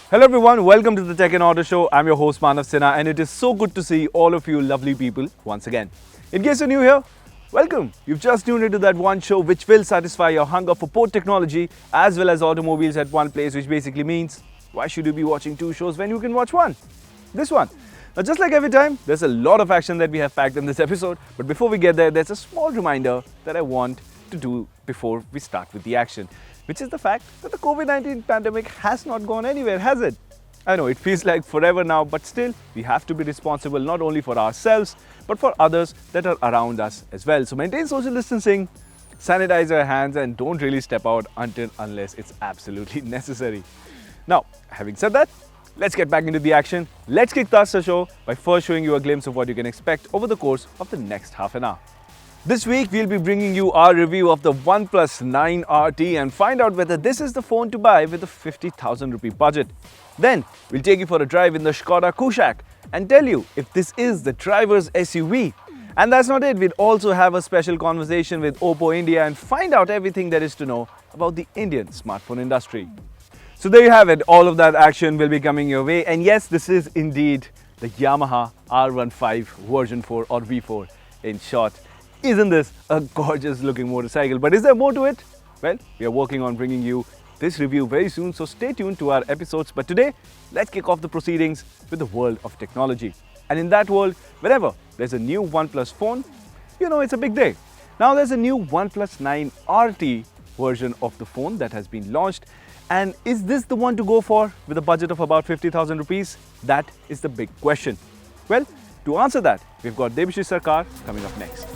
Hello everyone, welcome to the Tech and Auto Show. I'm your host Manav Sinha and it is so good to see all of you lovely people once again. In case you're new here, welcome. You've just tuned into that one show which will satisfy your hunger for port technology as well as automobiles at one place, which basically means why should you be watching two shows when you can watch one? This one. Now just like every time, there's a lot of action that we have packed in this episode, but before we get there, there's a small reminder that I want to do before we start with the action, which is the fact that the COVID-19 pandemic has not gone anywhere, has it? I know it feels like forever now, but still, we have to be responsible not only for ourselves, but for others that are around us as well. So maintain social distancing, sanitize your hands, and don't really step out unless it's absolutely necessary. Now, having said that, let's get back into the action. Let's kick off the show by first showing you a glimpse of what you can expect over the course of the next half an hour. This week, we'll be bringing you our review of the OnePlus 9 RT and find out whether this is the phone to buy with a 50,000 rupee budget. Then, we'll take you for a drive in the Skoda Kushaq and tell you if this is the driver's SUV. And that's not it, we'll also have a special conversation with OPPO India and find out everything there is to know about the Indian smartphone industry. So there you have it, all of that action will be coming your way. And yes, this is indeed the Yamaha R15 version 4 or V4 in short. Isn't this a gorgeous looking motorcycle? But is there more to it? Well, we are working on bringing you this review very soon, so stay tuned to our episodes. But today, let's kick off the proceedings with the world of technology. And in that world, wherever there's a new OnePlus phone, you know it's a big day. Now there's a new OnePlus 9 RT version of the phone that has been launched. And is this the one to go for with a budget of about 50,000 rupees? That is the big question. Well, to answer that, we've got Debashri Sarkar coming up next.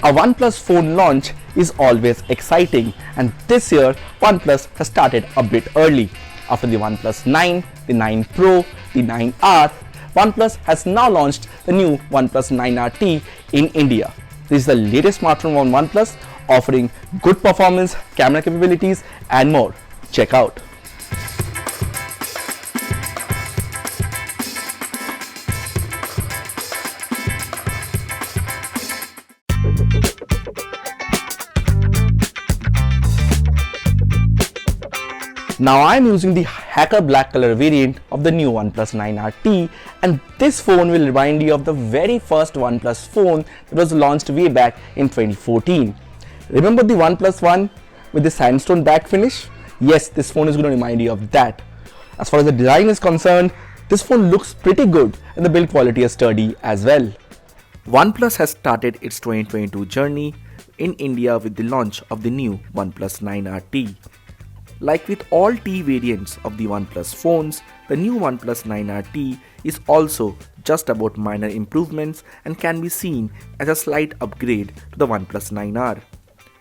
A OnePlus phone launch is always exciting, and this year OnePlus has started a bit early. After the OnePlus 9, the 9 Pro, the 9R, OnePlus has now launched the new OnePlus 9 RT in India. This is the latest smartphone on OnePlus, offering good performance, camera capabilities and more. Check out. Now I am using the Hacker Black color variant of the new OnePlus 9 RT, and this phone will remind you of the very first OnePlus phone that was launched way back in 2014. Remember the OnePlus One with the sandstone back finish? Yes, this phone is going to remind you of that. As far as the design is concerned, this phone looks pretty good and the build quality is sturdy as well. OnePlus has started its 2022 journey in India with the launch of the new OnePlus 9 RT. Like with all T variants of the OnePlus phones, the new OnePlus 9 RT is also just about minor improvements and can be seen as a slight upgrade to the OnePlus 9R.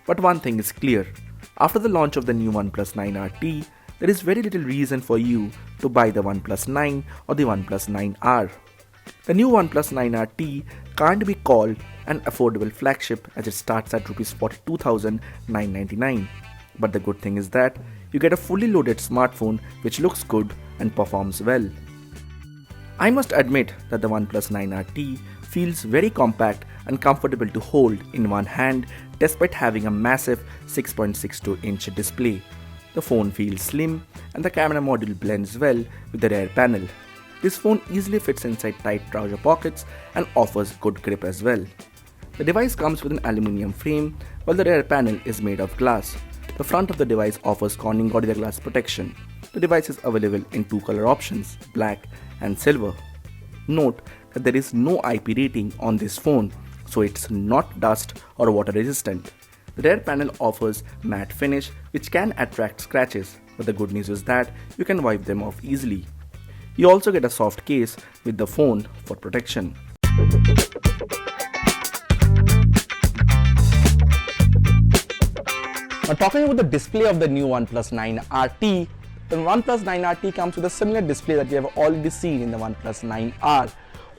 But one thing is clear, after the launch of the new OnePlus 9 RT, there is very little reason for you to buy the OnePlus 9 or the OnePlus 9R. The new OnePlus 9 RT can't be called an affordable flagship as it starts at Rs 42,999. But the good thing is that you get a fully loaded smartphone which looks good and performs well. I must admit that the OnePlus 9 RT feels very compact and comfortable to hold in one hand despite having a massive 6.62-inch display. The phone feels slim and the camera module blends well with the rear panel. This phone easily fits inside tight trouser pockets and offers good grip as well. The device comes with an aluminium frame while the rear panel is made of glass. The front of the device offers Corning Gorilla Glass protection. The device is available in two color options, black and silver. Note that there is no IP rating on this phone, so it's not dust or water resistant. The rear panel offers matte finish which can attract scratches, but the good news is that you can wipe them off easily. You also get a soft case with the phone for protection. Now talking about the display of the new OnePlus 9 RT, the OnePlus 9 RT comes with a similar display that we have already seen in the OnePlus 9R.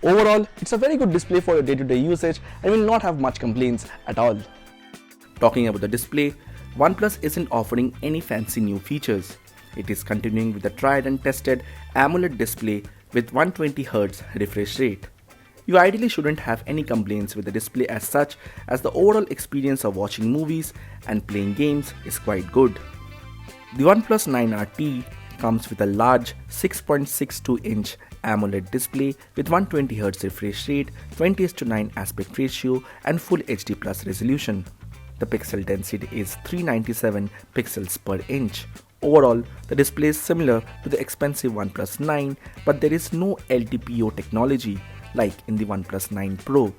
Overall, it's a very good display for your day-to-day usage and will not have much complaints at all. Talking about the display, OnePlus isn't offering any fancy new features. It is continuing with the tried and tested AMOLED display with 120Hz refresh rate. You ideally shouldn't have any complaints with the display as such, as the overall experience of watching movies and playing games is quite good. The OnePlus 9RT comes with a large 6.62-inch AMOLED display with 120Hz refresh rate, 20:9 aspect ratio and Full HD Plus resolution. The pixel density is 397 pixels per inch. Overall, the display is similar to the expensive OnePlus 9, but there is no LTPO technology like in the OnePlus 9 Pro.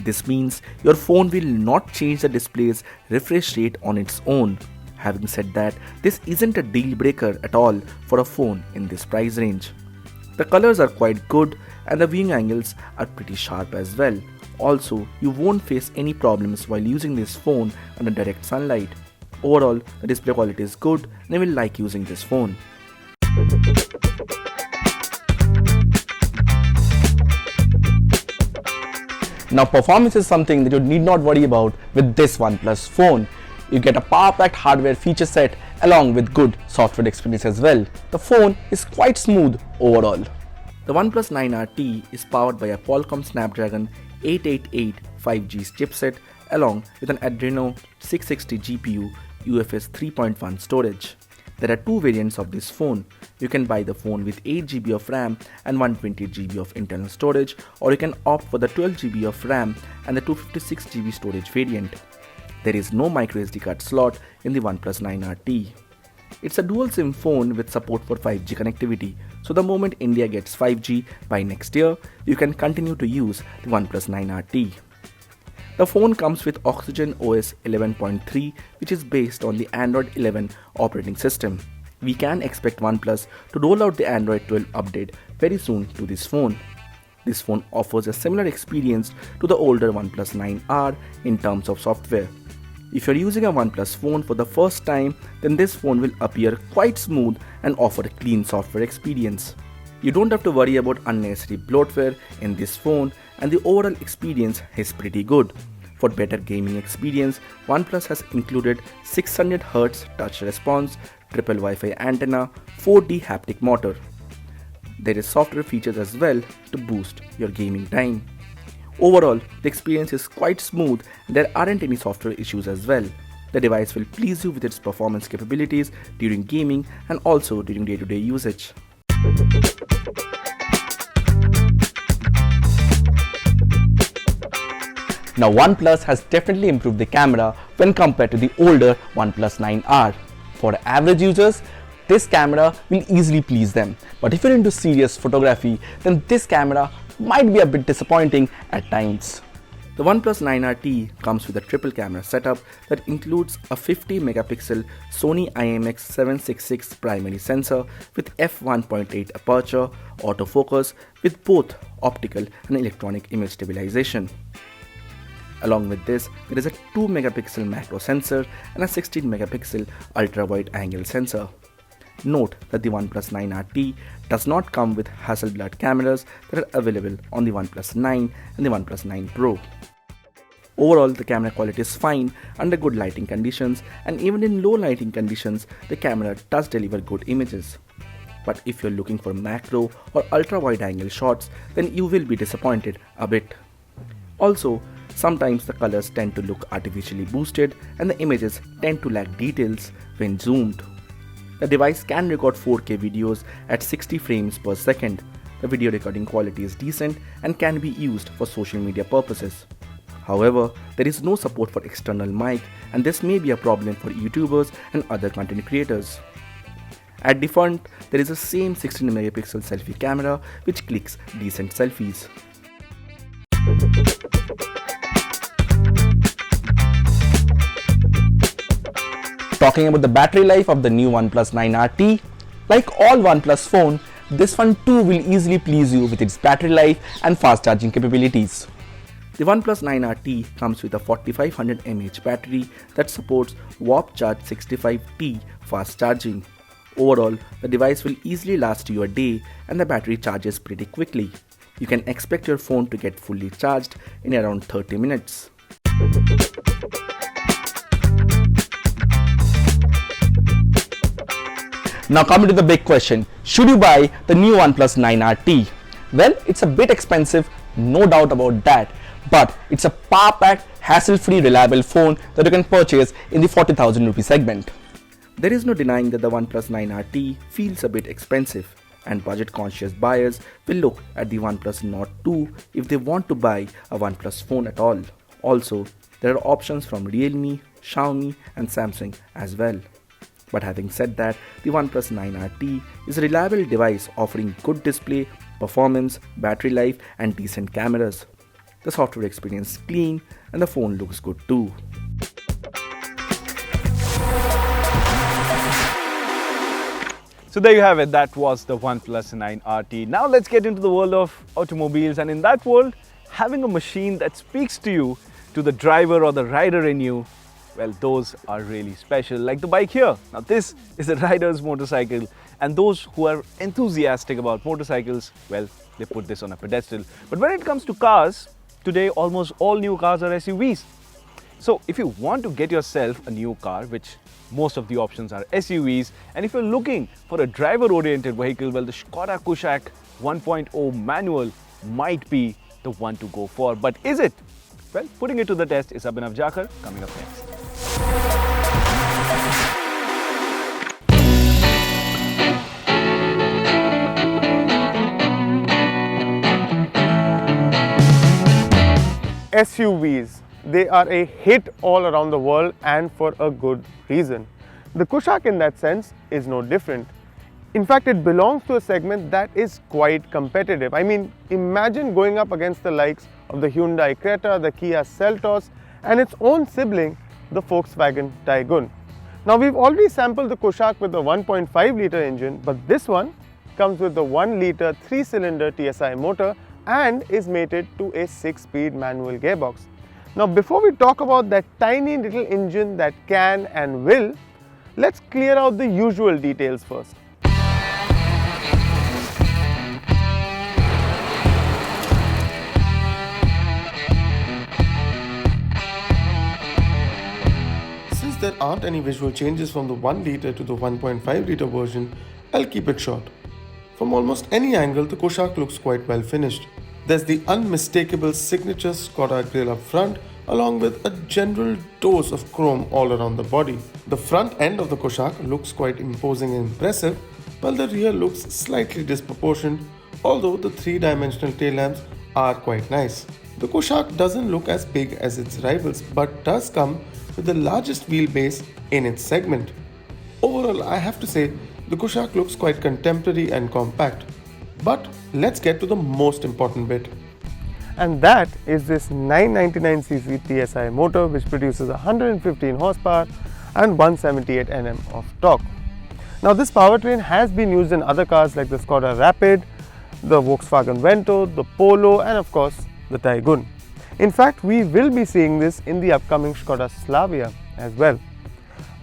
This means your phone will not change the display's refresh rate on its own. Having said that, this isn't a deal breaker at all for a phone in this price range. The colors are quite good and the viewing angles are pretty sharp as well. Also, you won't face any problems while using this phone under direct sunlight. Overall, the display quality is good and I will like using this phone. Now, performance is something that you need not worry about with this OnePlus phone. You get a power-packed hardware feature set along with good software experience as well. The phone is quite smooth overall. The OnePlus 9RT is powered by a Qualcomm Snapdragon 888 5G chipset along with an Adreno 660 GPU UFS 3.1 storage. There are two variants of this phone. You can buy the phone with 8GB of RAM and 128GB of internal storage, or you can opt for the 12GB of RAM and the 256GB storage variant. There is no microSD card slot in the OnePlus 9RT. It's a dual SIM phone with support for 5G connectivity, so the moment India gets 5G by next year, you can continue to use the OnePlus 9RT. The phone comes with Oxygen OS 11.3, which is based on the Android 11 operating system. We can expect OnePlus to roll out the Android 12 update very soon to this phone. This phone offers a similar experience to the older OnePlus 9R in terms of software. If you're using a OnePlus phone for the first time, then this phone will appear quite smooth and offer a clean software experience. You don't have to worry about unnecessary bloatware in this phone, and the overall experience is pretty good. For better gaming experience, OnePlus has included 600Hz touch response, triple Wi-Fi antenna, 4D haptic motor. There is software features as well to boost your gaming time. Overall, the experience is quite smooth and there aren't any software issues as well. The device will please you with its performance capabilities during gaming and also during day-to-day usage. Now, OnePlus has definitely improved the camera when compared to the older OnePlus 9R. For average users, this camera will easily please them. But if you're into serious photography, then this camera might be a bit disappointing at times. The OnePlus 9RT comes with a triple camera setup that includes a 50 megapixel Sony IMX766 primary sensor with f1.8 aperture, autofocus with both optical and electronic image stabilization. Along with this, there is a 2 megapixel macro sensor and a 16 megapixel ultra wide angle sensor. Note that the OnePlus 9RT does not come with Hasselblad cameras that are available on the OnePlus 9 and the OnePlus 9 Pro. Overall, the camera quality is fine under good lighting conditions, and even in low lighting conditions, the camera does deliver good images. But if you're looking for macro or ultra wide angle shots, then you will be disappointed a bit. Also, sometimes the colors tend to look artificially boosted and the images tend to lack details when zoomed. The device can record 4K videos at 60 frames per second. The video recording quality is decent and can be used for social media purposes. However, there is no support for external mic, and this may be a problem for YouTubers and other content creators. At the front, there is the same 16 megapixel selfie camera which clicks decent selfies. Talking about the battery life of the new OnePlus 9RT, like all OnePlus phone, this one too will easily please you with its battery life and fast charging capabilities. The OnePlus 9RT comes with a 4500 mAh battery that supports Warp Charge 65T fast charging. Overall, the device will easily last you a day and the battery charges pretty quickly. You can expect your phone to get fully charged in around 30 minutes. Now coming to the big question, should you buy the new OnePlus 9RT? Well, it's a bit expensive, no doubt about that, but it's a power-packed, hassle-free, reliable phone that you can purchase in the 40,000 rupee segment. There is no denying that the OnePlus 9RT feels a bit expensive, and budget-conscious buyers will look at the OnePlus Nord 2 if they want to buy a OnePlus phone at all. Also, there are options from Realme, Xiaomi and Samsung as well. But having said that, the OnePlus 9RT is a reliable device offering good display, performance, battery life and decent cameras. The software experience is clean and the phone looks good too. So there you have it, that was the OnePlus 9RT. Now let's get into the world of automobiles, and in that world, having a machine that speaks to you, to the driver or the rider in you, well, those are really special, like the bike here. Now this is a rider's motorcycle, and those who are enthusiastic about motorcycles, well, they put this on a pedestal. But when it comes to cars, today almost all new cars are SUVs. So if you want to get yourself a new car, which most of the options are SUVs, and if you're looking for a driver-oriented vehicle, well, the Skoda Kushaq 1.0 manual might be the one to go for. But is it? Well, putting it to the test is Abhinav Jakar, coming up next. SUVs. They are a hit all around the world, and for a good reason. The Kushaq in that sense is no different. In fact, it belongs to a segment that is quite competitive. I mean, imagine going up against the likes of the Hyundai Creta, the Kia Seltos and its own sibling, the Volkswagen Tiguan. Now, we've already sampled the Kushaq with the 1.5 litre engine, but this one comes with the 1 litre 3-cylinder TSI motor and is mated to a 6-speed manual gearbox. Now, before we talk about that tiny little engine that can and will, let's clear out the usual details first. Since there aren't any visual changes from the 1 litre to the 1.5 litre version, I'll keep it short. From almost any angle, the Kushaq looks quite well finished. There's the unmistakable signature Skoda grille up front, along with a general dose of chrome all around the body. The front end of the Kushaq looks quite imposing and impressive, while the rear looks slightly disproportionate, although the 3-dimensional tail lamps are quite nice. The Kushaq doesn't look as big as its rivals, but does come with the largest wheelbase in its segment. Overall, I have to say, the Kushaq looks quite contemporary and compact. But let's get to the most important bit. And that is this 999cc TSI motor, which produces 115 horsepower and 178 Nm of torque. Now, this powertrain has been used in other cars like the Skoda Rapid, the Volkswagen Vento, the Polo and of course the Tiguan. In fact, we will be seeing this in the upcoming Skoda Slavia as well.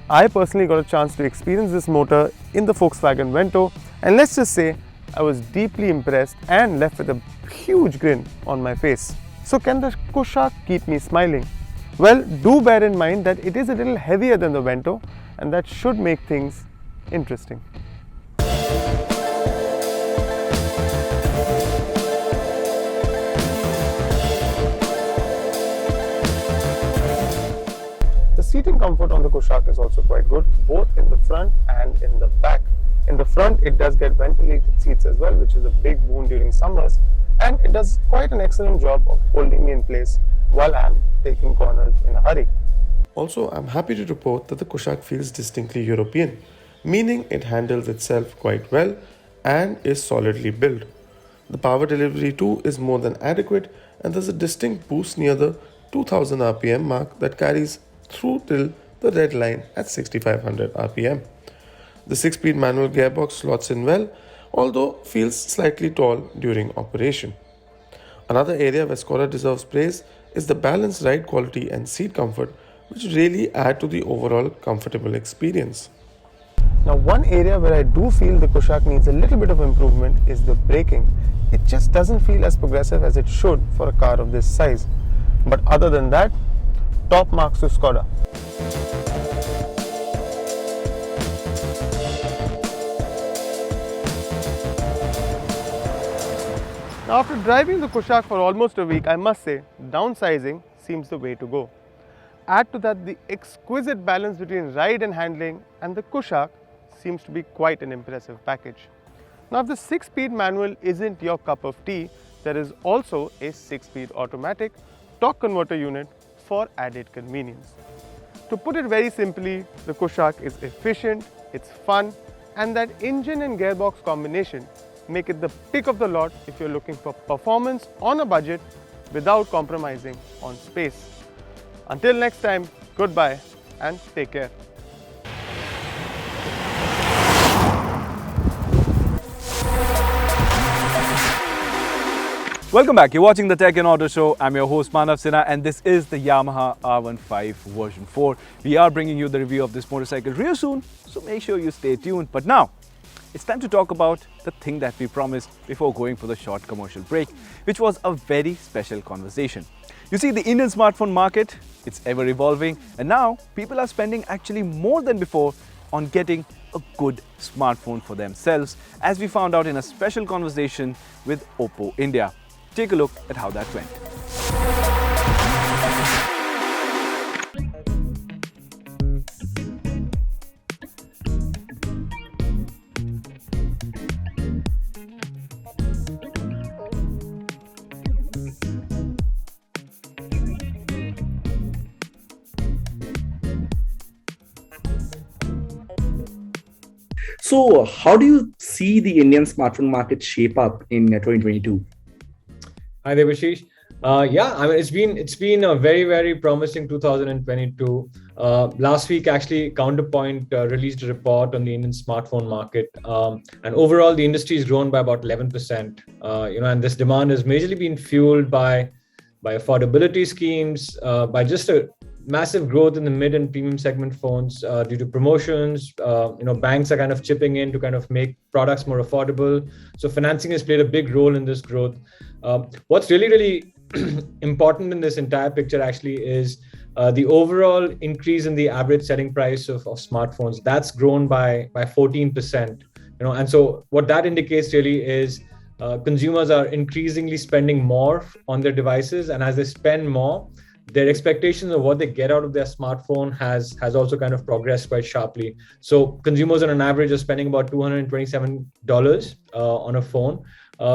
I personally got a chance to experience this motor in the Volkswagen Vento, and let's just say I was deeply impressed and left with a huge grin on my face. So can the Kushaq keep me smiling? Well, do bear in mind that it is a little heavier than the Vento, and that should make things interesting. The seating comfort on the Kushaq is also quite good, both in the front and in the back. In the front, it does get ventilated seats as well, which is a big boon during summers, and it does quite an excellent job of holding me in place while I'm taking corners in a hurry. Also, I'm happy to report that the Kushaq feels distinctly European, meaning it handles itself quite well and is solidly built. The power delivery too is more than adequate, and there's a distinct boost near the 2000 RPM mark that carries through till the red line at 6500 RPM. The 6-speed manual gearbox slots in well, although feels slightly tall during operation. Another area where Skoda deserves praise is the balanced ride quality and seat comfort, which really add to the overall comfortable experience. Now, one area where I do feel the Kushaq needs a little bit of improvement is the braking. It just doesn't feel as progressive as it should for a car of this size. But other than that, top marks to Skoda. Now, after driving the Kushaq for almost a week, I must say, downsizing seems the way to go. Add to that the exquisite balance between ride and handling, and the Kushaq seems to be quite an impressive package. Now, if the 6-speed manual isn't your cup of tea, there is also a 6-speed automatic torque converter unit for added convenience. To put it very simply, the Kushaq is efficient, it's fun, and that engine and gearbox combination make it the pick of the lot if you're looking for performance on a budget without compromising on space. Until next time, goodbye and take care. Welcome back. You're watching the Tech and Auto Show. I'm your host Manav Sinha, and this is the Yamaha R15 version 4. We are bringing you the review of this motorcycle real soon, so make sure you stay tuned. But now, it's time to talk about the thing that we promised before going for the short commercial break, which was a very special conversation. You see, the Indian smartphone market, it's ever evolving, and now people are spending actually more than before on getting a good smartphone for themselves, as we found out in a special conversation with OPPO India. Take a look at how that went. So, how do you see the Indian smartphone market shape up in 2022? Hi there, Ashish. Yeah, I mean it's been a very promising 2022. Last week, actually, Counterpoint released a report on the Indian smartphone market, and overall the industry has grown by about 11%. And this demand has majorly been fueled by affordability schemes, by just a massive growth in the mid and premium segment phones due to promotions. Banks are kind of chipping in to kind of make products more affordable. So financing has played a big role in this growth. What's really important in this entire picture actually is the overall increase in the average selling price of smartphones. That's grown by 14%. And so what that indicates really is consumers are increasingly spending more on their devices, and as they spend more, their expectations of what they get out of their smartphone has also kind of progressed quite sharply. So consumers on an average are spending about $227 on a phone,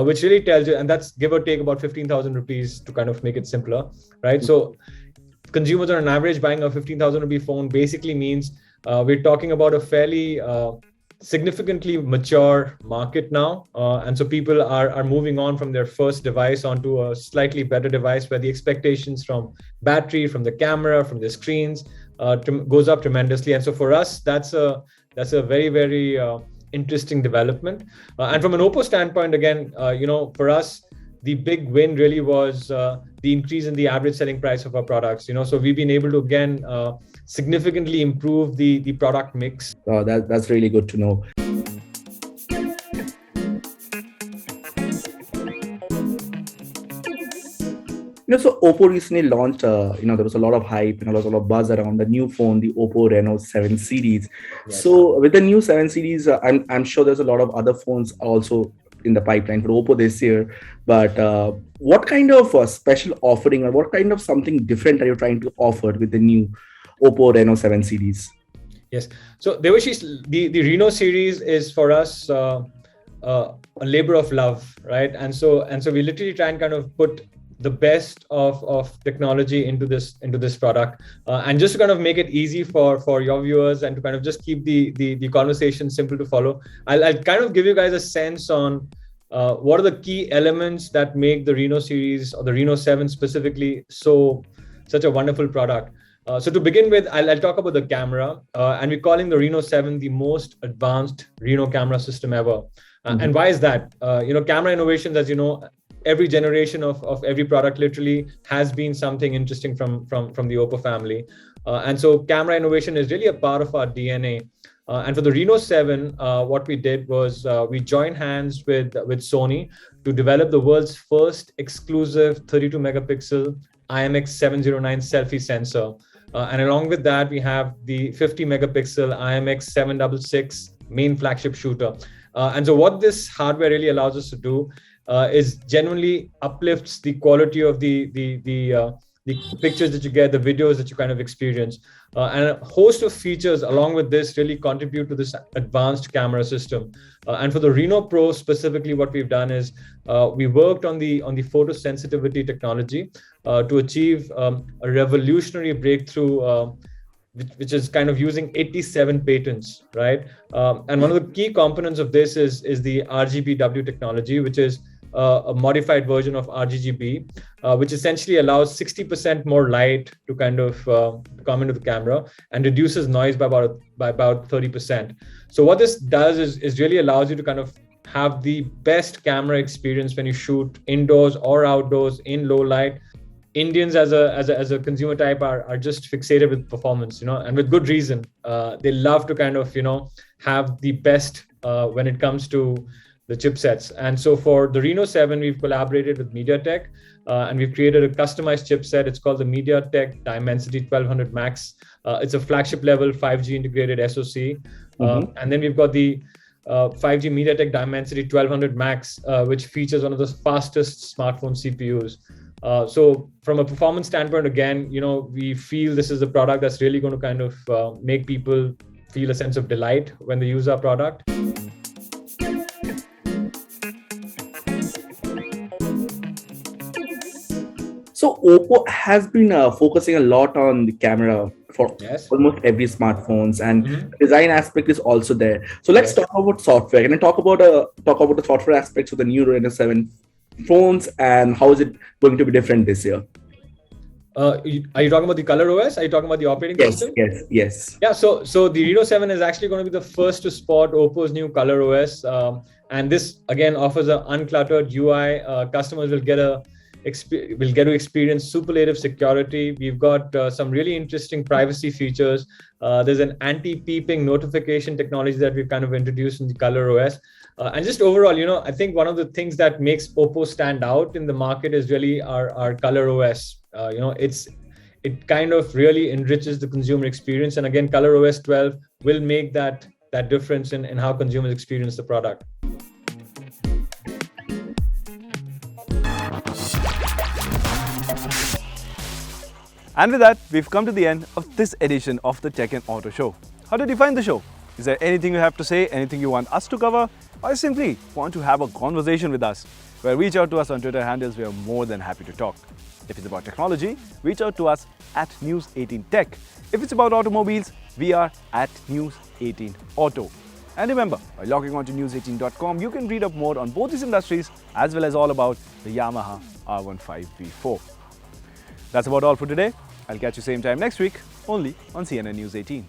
which really tells you, and that's give or take about 15,000 rupees to kind of make it simpler, right? So consumers on an average buying a 15,000 rupee phone basically means we're talking about a fairly significantly mature market now, and so people are moving on from their first device onto a slightly better device where the expectations from battery, from the camera, from the screens goes up tremendously. And so for us, that's a very interesting development. And from an OPPO standpoint, again, for us, the big win really was the increase in the average selling price of our products. So we've been able to again significantly improve the product mix. That's really good to know. So OPPO recently launched, there was a lot of hype and there was a lot of buzz around the new phone, the OPPO Reno 7 series. Yes. So with the new 7 series, I'm sure there's a lot of other phones also in the pipeline for OPPO this year. But what kind of special offering or what kind of something different are you trying to offer with the new OPPO Reno 7 series? Yes. So the Reno series is for us a labor of love, right? And so we literally try and kind of put the best of technology into this product, and just to kind of make it easy for your viewers and to kind of just keep the conversation simple to follow. I'll kind of give you guys a sense on what are the key elements that make the Reno series or the Reno 7 specifically such a wonderful product. So to begin with, I'll talk about the camera, and we're calling the Reno 7 the most advanced Reno camera system ever. And why is that? Camera innovations, as you know, every generation of every product literally has been something interesting from the OPPO family. And so camera innovation is really a part of our DNA. And for the Reno 7, what we did was we joined hands with Sony to develop the world's first exclusive 32 megapixel IMX709 selfie sensor. And along with that, we have the 50 megapixel IMX766 main flagship shooter. And so what this hardware really allows us to do is genuinely uplifts the quality of the pictures that you get, the videos that you kind of experience. And a host of features along with this really contribute to this advanced camera system. And for the Reno Pro specifically, what we've done is we worked on the photosensitivity technology to achieve a revolutionary breakthrough, which is kind of using 87 patents, right? And one of the key components of this is the RGBW technology, which is a modified version of RGB, which essentially allows 60% more light to kind of come into the camera and reduces noise by about 30%. So what this does is really allows you to kind of have the best camera experience when you shoot indoors or outdoors in low light. Indians as a consumer type are just fixated with performance, and with good reason. They love to kind of, have the best when it comes to the chipsets. And so for the Reno 7, we've collaborated with MediaTek and we've created a customized chipset. It's called the MediaTek Dimensity 1200 Max. It's a flagship level 5G integrated SoC. And then we've got the 5G MediaTek Dimensity 1200 Max, which features one of the fastest smartphone CPUs. So from a performance standpoint, again, we feel this is a product that's really going to kind of make people feel a sense of delight when they use our product. So OPPO has been focusing a lot on the camera for almost every smartphones, and design aspect is also there. So let's talk about software. Can I talk about the software aspects of the new Reno 7 phones and how is it going to be different this year? Are you talking about the Color OS? Are you talking about the operating system? Yes. Yeah, so the Reno 7 is actually going to be the first to spot OPPO's new Color OS. And this, again, offers an uncluttered UI. Customers will get to experience superlative security. We've got some really interesting privacy features. There's an anti-peeping notification technology that we've kind of introduced in the Color OS. And just overall, I think one of the things that makes OPPO stand out in the market is really our Color OS. It kind of really enriches the consumer experience. And again, Color OS 12 will make that difference in how consumers experience the product. And with that, we've come to the end of this edition of the Tech and Auto Show. How did you find the show? Is there anything you have to say, anything you want us to cover, or simply want to have a conversation with us? Well, reach out to us on Twitter handles. We are more than happy to talk. If it's about technology, reach out to us at News18 Tech. If it's about automobiles, we are at News18 Auto. And remember, by logging on to news18.com, you can read up more on both these industries as well as all about the Yamaha R15 V4. That's about all for today. I'll catch you same time next week, only on CNN News 18.